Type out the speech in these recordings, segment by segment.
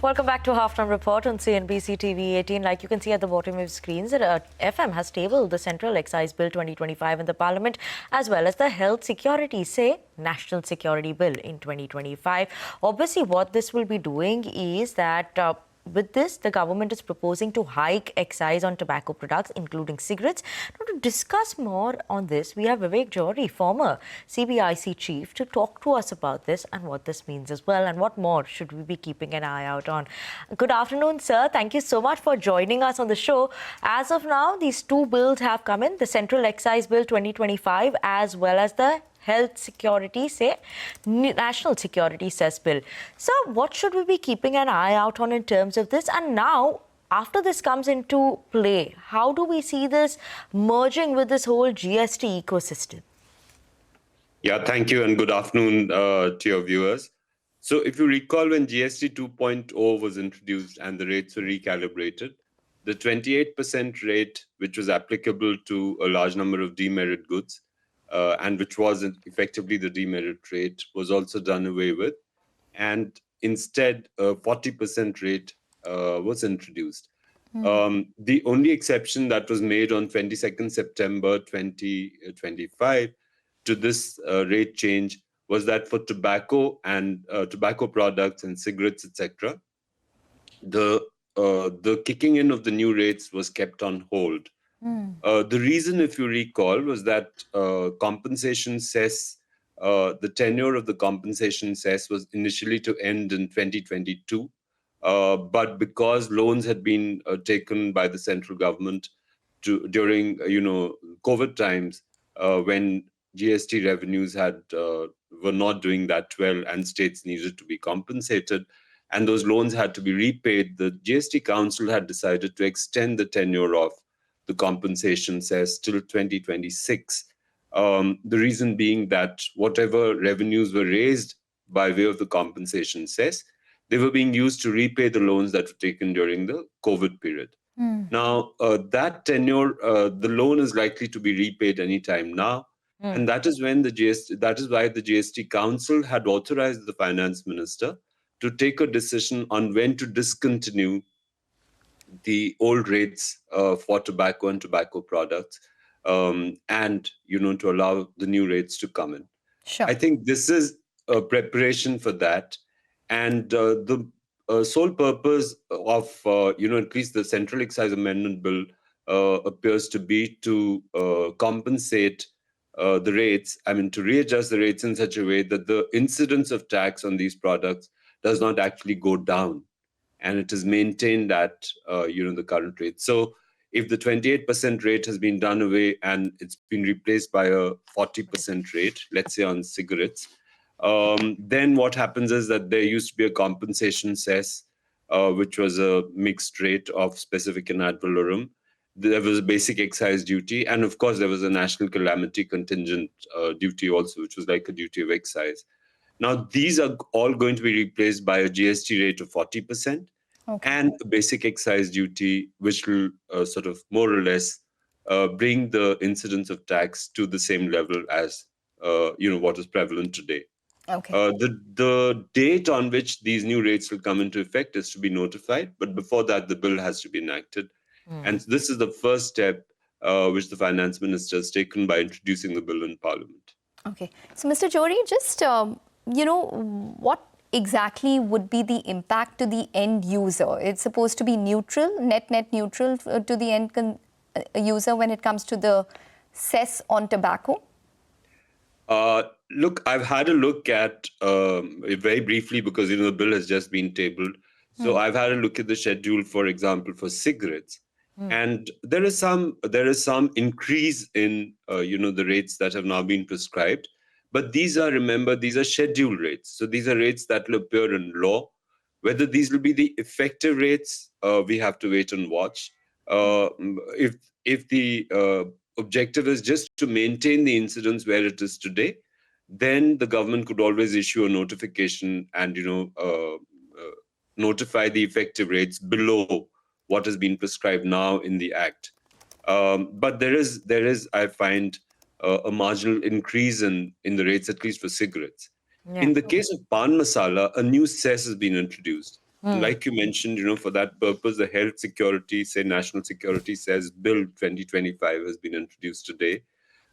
Welcome back to Halftime Report on CNBC-TV18. Like you can see at the bottom of screens, FM has tabled the Central Excise Bill 2025 in the Parliament, as well as the Health Security, National Security Bill in 2025. Obviously, what this will be doing is that with this, the government is proposing to hike excise on tobacco products, including cigarettes. Now, to discuss more on this, we have Vivek, Johri, former CBIC chief, to talk to us about this and what this means as well, and what more should we be keeping an eye out on. Good afternoon, sir. Thank you so much for joining us on the show. As of now, these two bills have come in, the Central Excise Bill 2025, as well as the Health Security, National Security Cess Bill. So what should we be keeping an eye out on in terms of this? And now, after this comes into play, how do we see this merging with this whole GST ecosystem? Yeah, thank you and good afternoon to your viewers. So if you recall, when GST 2.0 was introduced and the rates were recalibrated, the 28% rate, which was applicable to a large number of demerit goods, and which was effectively the demerit rate, was also done away with. And instead, a 40% rate was introduced. The only exception that was made on 22nd September 2025 to this rate change was that for tobacco and tobacco products and cigarettes, etc., the kicking in of the new rates was kept on hold. The reason, if you recall, was that compensation cess, the tenure of the compensation cess was initially to end in 2022. But because loans had been taken by the central government during, COVID times, when GST revenues were not doing that well and states needed to be compensated, and those loans had to be repaid, the GST Council had decided to extend the tenure of the compensation cess till 2026. The reason being that whatever revenues were raised by way of the compensation cess, they were being used to repay the loans that were taken during the COVID period. Now, that tenure, the loan is likely to be repaid anytime now. And that is why the GST Council had authorized the finance minister to take a decision on when to discontinue the old rates for tobacco and tobacco products, and to allow the new rates to come in. Sure. I think this is a preparation for that, and the sole purpose of at least the Central Excise Amendment Bill appears to be to compensate the rates. I mean, to readjust the rates in such a way that the incidence of tax on these products does not actually go down, and it is maintained at the current rate. So if the 28% rate has been done away and it's been replaced by a 40% rate, let's say on cigarettes, then what happens is that there used to be a compensation cess, which was a mixed rate of specific and ad valorem. There was a basic excise duty, and of course there was a national calamity contingent duty also, which was like a duty of excise. Now, these are all going to be replaced by a GST rate of 40%, and a basic excise duty, which will sort of more or less bring the incidence of tax to the same level as what is prevalent today. The date on which these new rates will come into effect is to be notified, but before that, the bill has to be enacted. And this is the first step which the finance minister has taken by introducing the bill in Parliament. Okay. So, Mr. Johri, just, what exactly would be the impact to the end user? It's supposed to be neutral, net neutral to the end user when it comes to the cess on tobacco? Look, I've had a look at it very briefly because, the bill has just been tabled. So I've had a look at the schedule, for example, for cigarettes. And there is some increase in, the rates that have now been prescribed. But these are schedule rates. So these are rates that will appear in law. Whether these will be the effective rates, we have to wait and watch. If the objective is just to maintain the incidence where it is today, then the government could always issue a notification and notify the effective rates below what has been prescribed now in the Act. But there is, I find, a marginal increase in the rates, at least for cigarettes. Yeah. In the case of pan masala, a new cess has been introduced. Like you mentioned, for that purpose, the Health Security, National Security Cess Bill 2025 has been introduced today.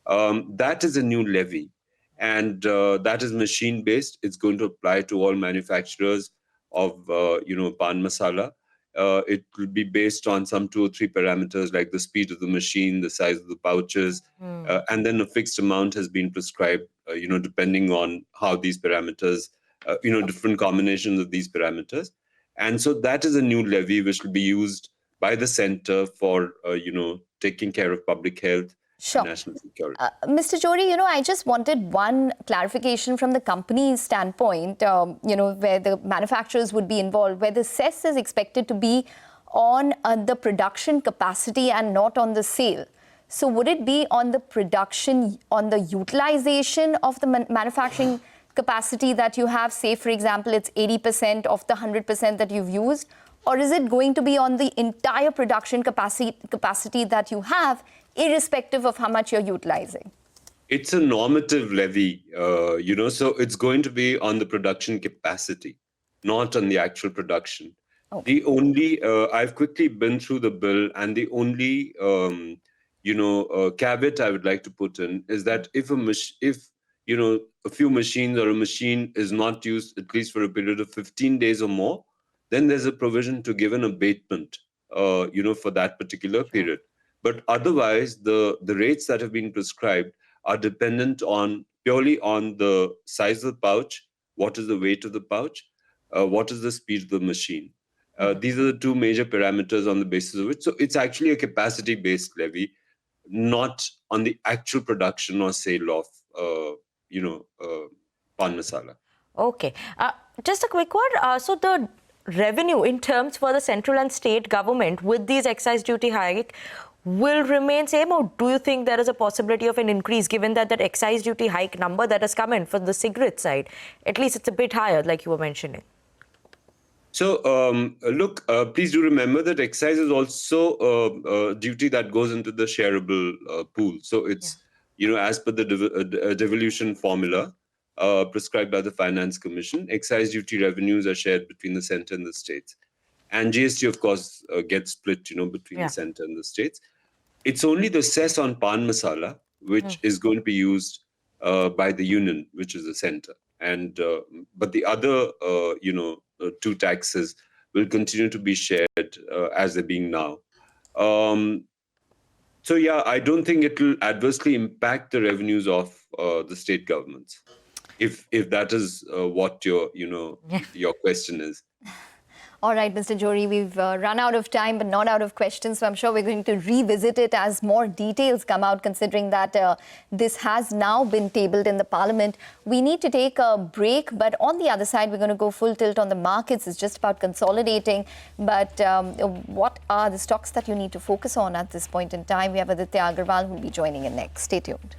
That is a new levy, and that is machine-based. It's going to apply to all manufacturers of, pan masala. It will be based on some 2 or 3 parameters like the speed of the machine, the size of the pouches, and then a fixed amount has been prescribed, depending on how these parameters, different combinations of these parameters. And so that is a new levy which will be used by the center for, taking care of public health Sure. and national security. Mr. Johri, I just wanted one clarification from the company's standpoint, where the manufacturers would be involved, where the cess is expected to be on the production capacity and not on the sale. So would it be on the production, on the utilization of the manufacturing capacity that you have? Say, for example, it's 80% of the 100% that you've used, or is it going to be on the entire production capacity that you have, irrespective of how much you're utilizing? It's a normative levy, so it's going to be on the production capacity, not on the actual production. Okay. The only, I've quickly been through the bill, and the only, caveat I would like to put in is that if a few machines or a machine is not used at least for a period of 15 days or more, then there's a provision to give an abatement, for that particular period. But otherwise, the rates that have been prescribed are dependent purely on the size of the pouch, what is the weight of the pouch, what is the speed of the machine. These are the 2 major parameters on the basis of it. So it's actually a capacity-based levy, not on the actual production or sale of, pan masala. Okay. Just a quick one. So the revenue in terms for the central and state government with these excise duty hike will remain same, or do you think there is a possibility of an increase given that that excise duty hike number that has come in for the cigarette side, at least it's a bit higher like you were mentioning? So, look, please do remember that excise is also a duty that goes into the shareable pool. So it's, as per the devolution formula prescribed by the Finance Commission, excise duty revenues are shared between the center and the states. And GST, of course, gets split, between the center and the states. It's only the cess on pan masala, which is going to be used by the union, which is the center. And but the other, 2 taxes will continue to be shared as they're being now. So, I don't think it will adversely impact the revenues of the state governments, if that is what your question is. All right, Mr. Johri, we've run out of time, but not out of questions. So I'm sure we're going to revisit it as more details come out, considering that this has now been tabled in the Parliament. We need to take a break, but on the other side, we're going to go full tilt on the markets. It's just about consolidating. But what are the stocks that you need to focus on at this point in time? We have Aditya Agarwal who will be joining in next. Stay tuned.